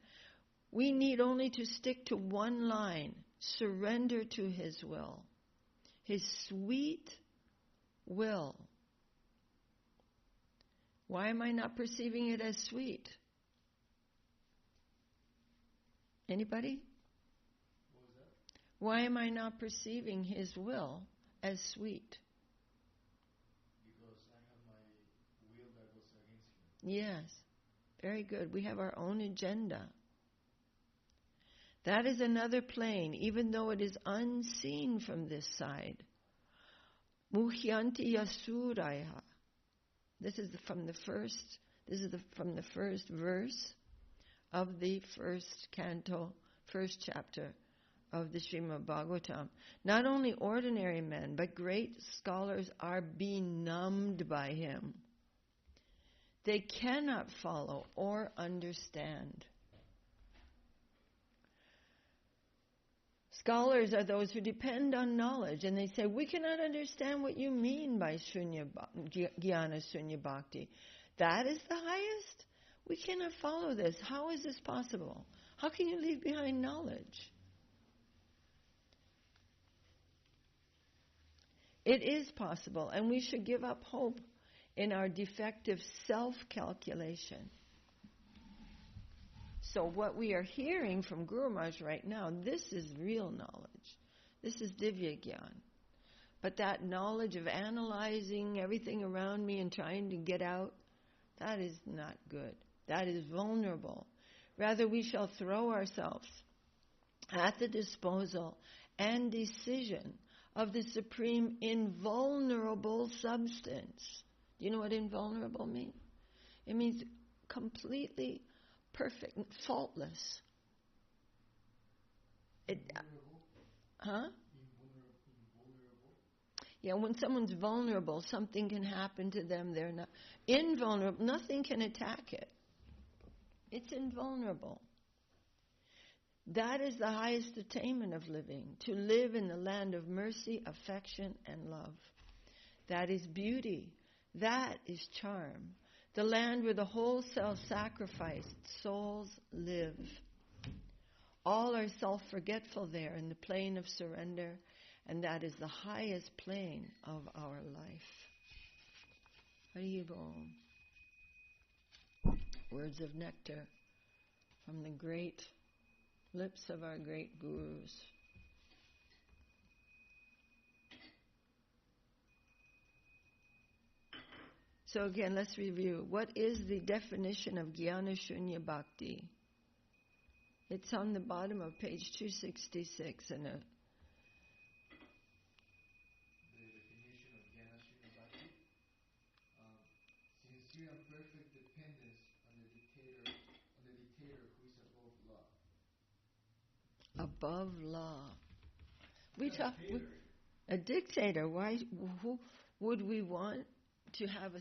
We need only to stick to one line, surrender to his will, his sweet will. Why am I not perceiving it as sweet? Anybody? What was that? Why am I not perceiving his will as sweet? Because I have my will that goes against him. Yes, very good. We have our own agenda. That is another plane, even though it is unseen from this side. Muhyanti yasuraya. This is from the first verse of the first canto, first chapter of the Srimad Bhagavatam. Not only ordinary men, but great scholars are benumbed by him. They cannot follow or understand. Scholars are those who depend on knowledge, and they say, we cannot understand what you mean by jñāna-śūnya-bhakti. That is the highest? We cannot follow this. How is this possible? How can you leave behind knowledge? It is possible, and we should give up hope in our defective self-calculation. So what we are hearing from Guru Maharaj right now, this is real knowledge. This is Divya Gyan. But that knowledge of analyzing everything around me and trying to get out, that is not good. That is vulnerable. Rather, we shall throw ourselves at the disposal and decision of the supreme invulnerable substance. Do you know what invulnerable means? It means completely perfect, faultless. Invulnerable? Yeah, when someone's vulnerable, something can happen to them. They're not invulnerable. Nothing can attack it. It's invulnerable. That is the highest attainment of living, to live in the land of mercy, affection, and love. That is beauty. That is charm. The land where the whole self-sacrificed souls live. All are self-forgetful there in the plane of surrender, and that is the highest plane of our life. Hariye Bol. Words of nectar from the great lips of our great gurus. So again, let's review. What is the definition of jñāna-śūnya-bhakti? It's on the bottom of page 266. The definition of jñāna-śūnya-bhakti: sincere and perfect dependence on the dictator above law. A dictator. Why? Who would we want to have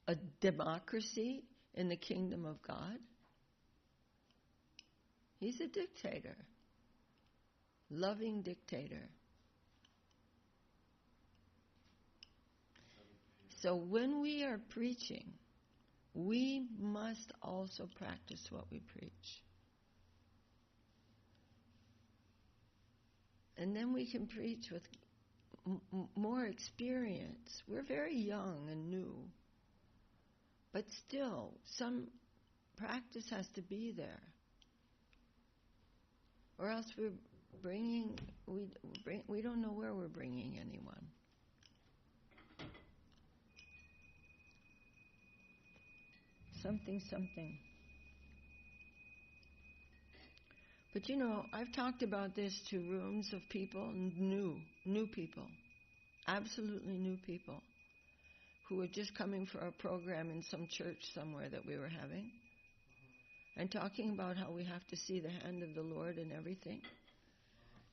a democracy in the kingdom of God? He's a dictator. Loving dictator. So when we are preaching, we must also practice what we preach. And then we can preach with more experience. We're very young and new. But still, some practice has to be there. Or else we don't know where we're bringing anyone. Something. But I've talked about this to rooms of people, new people, absolutely new people, who were just coming for a program in some church somewhere that we were having, and talking about how we have to see the hand of the Lord in everything,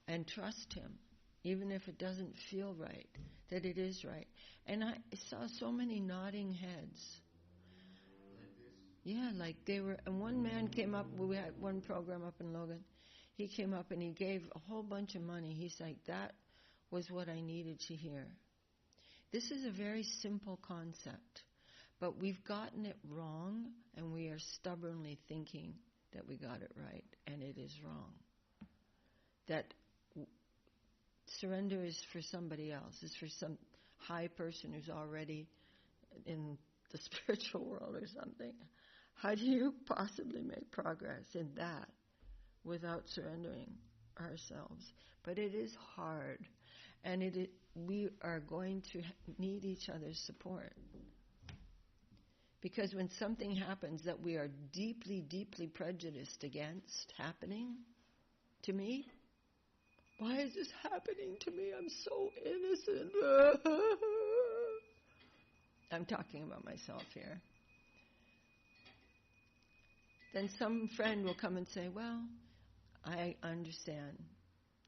and trust Him, even if it doesn't feel right, that it is right. And I saw so many nodding heads. Yeah, like they were, and one man came up, we had one program up in Logan, he came up and he gave a whole bunch of money. He's like, that was what I needed to hear. This is a very simple concept, but we've gotten it wrong, and we are stubbornly thinking that we got it right, and it is wrong. That surrender is for somebody else, is for some high person who's already in the spiritual world or something. How do you possibly make progress in that without surrendering ourselves? But it is hard, and we are going to need each other's support. Because when something happens that we are deeply, deeply prejudiced against happening to me, why is this happening to me? I'm so innocent. I'm talking about myself here. Then some friend will come and say, well, I understand.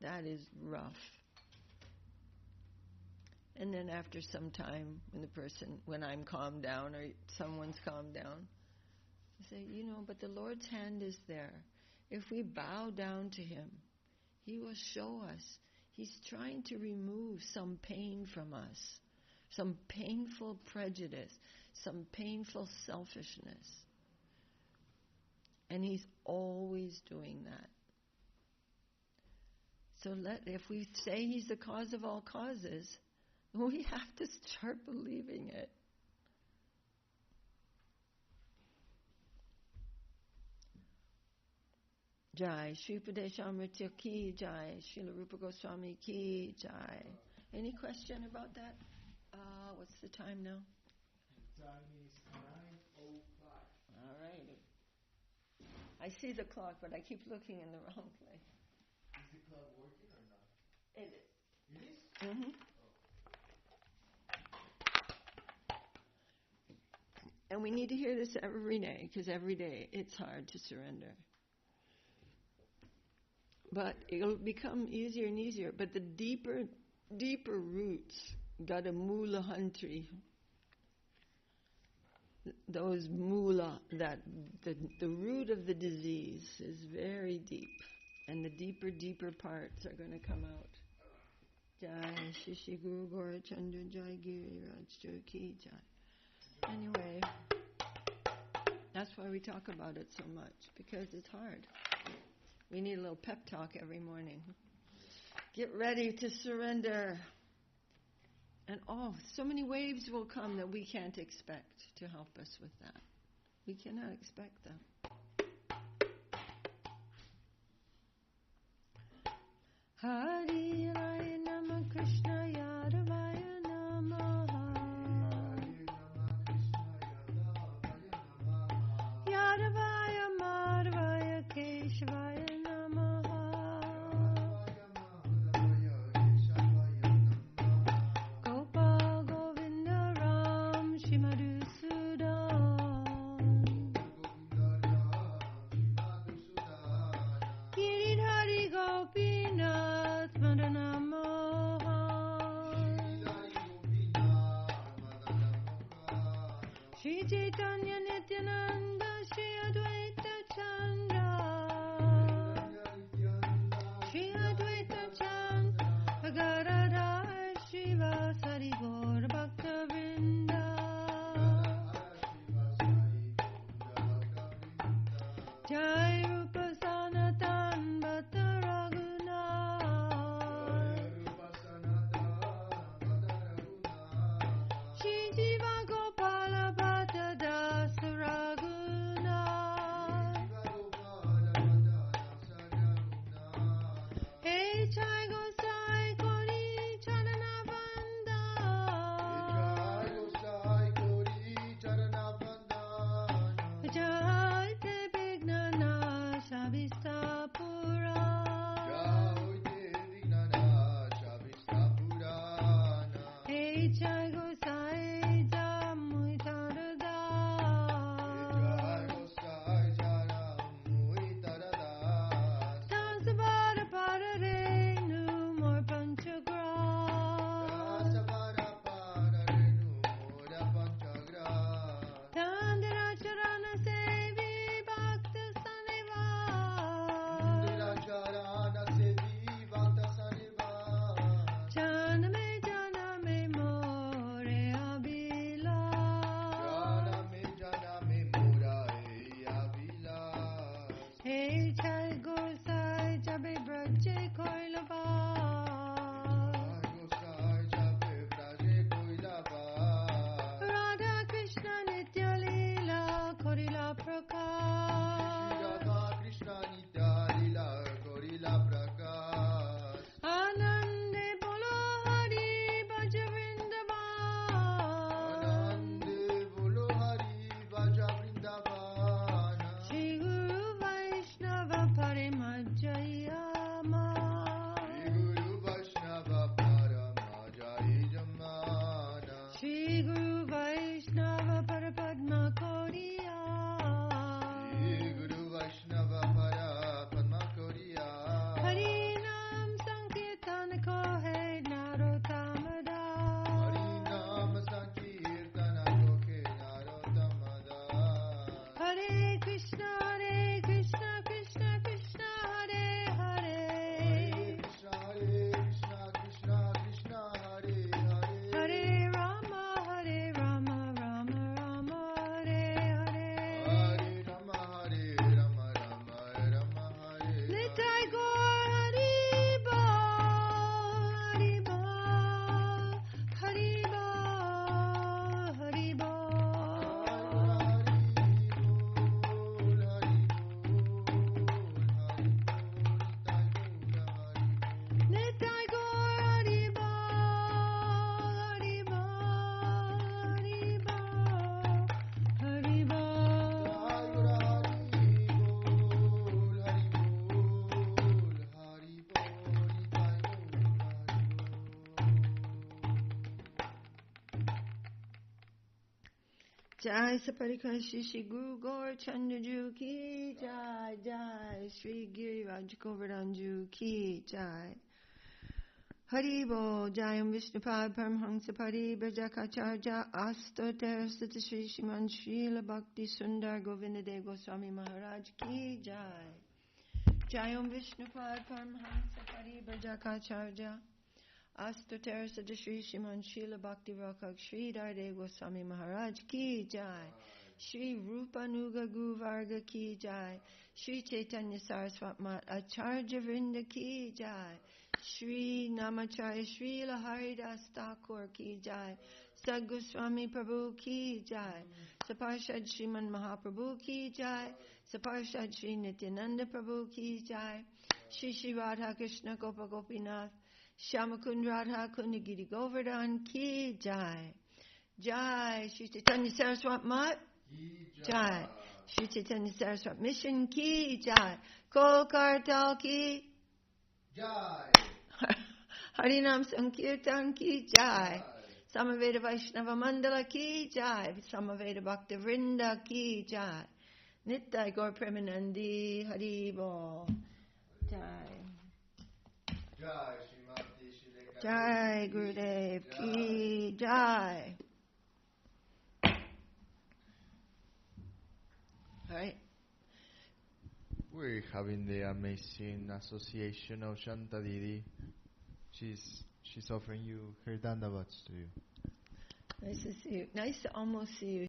That is rough. And then after some time, when I'm calmed down or someone's calmed down, I say, but the Lord's hand is there. If we bow down to Him, He will show us. He's trying to remove some pain from us, some painful prejudice, some painful selfishness. And He's always doing that. So if we say He's the cause of all causes, we have to start believing it. Jai, Śrī Upadeśāmṛta ki Jai, Srila Rupa Goswami ki Jai. Any question about that? What's the time now? The time is 9:05. All right. I see the clock, but I keep looking in the wrong place. Is the clock working or not? It is. It is? Mm-hmm. And we need to hear this every day, because every day it's hard to surrender. But it'll become easier and easier. But the deeper roots, gada mula hantri, those mula, that the root of the disease is very deep. And the deeper parts are going to come out. Jai Shishi Guru Gora Chandra Jai Giri Raj Ki Jai. Anyway, that's why we talk about it so much, because it's hard. We need a little pep talk every morning. Get ready to surrender. And so many waves will come that we can't expect to help us with that. We cannot expect them. Harinām Krishna Yadavaya Namaha. Yadavaya Madhavaya Keshavaya Namaha. Gopal Govinda Ram Shimadhusudan. Shri Advaita Chandra, Shri Advaita Chandra, Gadadhar Srivasari Gaur Bhakta Vrinda, Jai Rupa Sanatan Bhatta Raghunath, Shri Jiva Gopala Bhatta Dasa Raghunath, Hey Chai Gosai Kori Charana Vandana, Jai Te Vignana Shavista Purana, Hey Chai Gosai Jamui Tarada, Tasavara Parare Numor Panchagra, Tandira Charana Sevi Bhakta Saneva, Janame Janame More Abila, Hey Chai Gosai Jabe Braje Koilava, Radha Krishna Nitya Leela Korila Prakash, Anande Bolo Hari Bhaja Vṛndāvana, Shri Guru Vaishnava Parimajayama, Shri Guru Vaishnava Parapadma Koriya, Harinām Saṅkīrtan Kohe Narottamada, Hare Krishna Krishna Krishna Hare Hare, Hare Rama Rama Rama Hare Hare, Nitai Gaur Hari Bol, Hari Bol, Hari Bol, Nitai Gaur Hari Bol, Hari Bol, Hari Bol. Jai Saparikashi Shri Guru Gaur Chandraju Ki Jai, Jai Shri Giriraj Govardhanju Ki Jai, Hari Bol, Jayam Vishnupad Paramhamsa Pari Brajakacharya Astoter Sita Shri Śrīman Srila Bhakti Sundar Govindadev Goswami Maharaj Ki Jai, Jayam Vishnupad Paramhamsa Pari Brajakacharya Astoter Sita Shri Śrīman Srila Bhakti Rakak Shri Dardev Goswami Maharaj Ki Jai, Shri Rupa Nuga Guvarga Ki Jai, Shri Chaitanya Saraswat Mat Acharya Vrinda Ki Jai, Shri Namacharya Srila Haridas Thakur Ki Jai, Sad Goswami Prabhu Ki Jai, Saparshad Śrīman Mahāprabhu Ki Jai, Saparshad Shri Nityananda Prabhu Ki Jai, Shri Shri Radha Krishna Gopa Gopinath Shyamakund Radha Kundagiri Govardhan Ki Jai, Jai Shri Chaitanya Saraswat Mat Jai, Shri Chaitanya Saraswat Mission Ki Jai, Kol Kartal Ki Jai, Harinām Saṅkīrtan Ki Jai, Samaveda Vaishnava Mandala Ki Jai, Samaveda Bhakta Vrinda Ki Jai, Nitai Gaur Premanandi Hari Bol. Jai. Jai Srimati Srilekha Jai Gurudev Ki Jai. All right. We're having the amazing association of Shanta Didi. She's offering you her dandavats to you. Nice to see you. Nice to almost see you